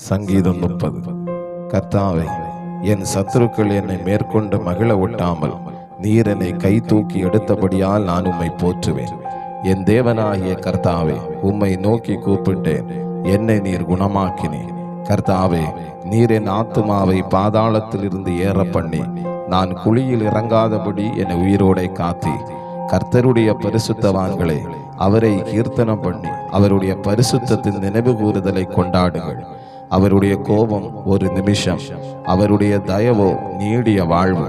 சங்கீதம் 30. கர்த்தாவே, என் சத்துருக்கள் என்னை மேற்கொண்டு மகிழ ஒட்டாமல் நீர் என்னை கை தூக்கி எடுத்தபடியால் நான் உம்மை போற்றுவேன். என் தேவனாகிய கர்த்தாவே, உம்மை நோக்கி கூப்பிட்டேன், என்னை நீர் குணமாக்கினேன். கர்த்தாவே, நீர் என் ஆத்துமாவை பாதாளத்திலிருந்து ஏற பண்ணி நான் குழியில் இறங்காதபடி என்னை உயிரோடை காத்தி. கர்த்தருடைய பரிசுத்தவான்களே, அவரை கீர்த்தனம் பண்ணி அவருடைய பரிசுத்தத்தின் நினைவு கூறுதலை கொண்டாடுங்கள். அவருடைய கோபம் ஒரு நிமிஷம், அவருடைய தயவோ நீடிய வாழ்வு.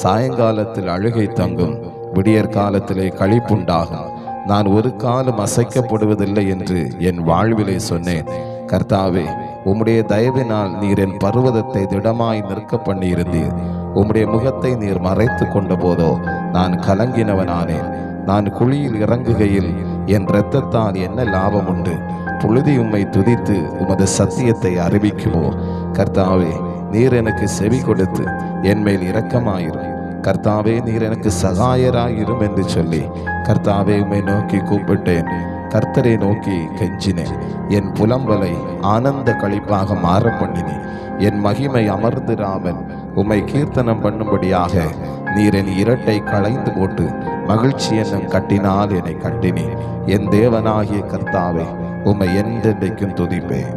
சாயங்காலத்தில் அழுகை தங்கும், விடியற் காலத்திலே களிப்புண்டாகும். நான் ஒரு காலம் அசைக்கப்படுவதில்லை என்று என் வாழ்விலே சொன்னேன். கர்த்தாவே, உம்முடைய தயவினால் நீர் என் பர்வதத்தை திடமாய் நிற்க பண்ணியிருந்தீர். உம்முடைய முகத்தை நீர் மறைத்து கொண்ட போதோ நான் கலங்கினவனானேன். நான் குழியில் இறங்குகையில் என் இரத்தத்தால் என்ன லாபம் உண்டு? புழுதி உம்மை துதித்து உமது சத்தியத்தை அறிவிக்குமோ? கர்த்தாவே, நீர் எனக்கு செவி கொடுத்து என் மேல் இரக்கமாயிரும். கர்த்தாவே, நீர் எனக்கு சகாயராயிரும் என்று சொல்லி கர்த்தாவே, உம்மை நோக்கி கூப்பிட்டேன். கர்த்தரை நோக்கி கெஞ்சினேன். என் புலம்பலை ஆனந்த களிப்பாக மாற பண்ணினேன். என் மகிமை அமர்ந்திராமல் உம்மை கீர்த்தனம் பண்ணும்படியாக நீர் என் இரட்டை களைந்து போட்டு மகிழ்ச்சி என்னும் கட்டினால் என்னை கட்டினேன். என் தேவனாகிய கர்த்தாவே, உம்மை என்றென்றைக்கும் துதிப்பேன்.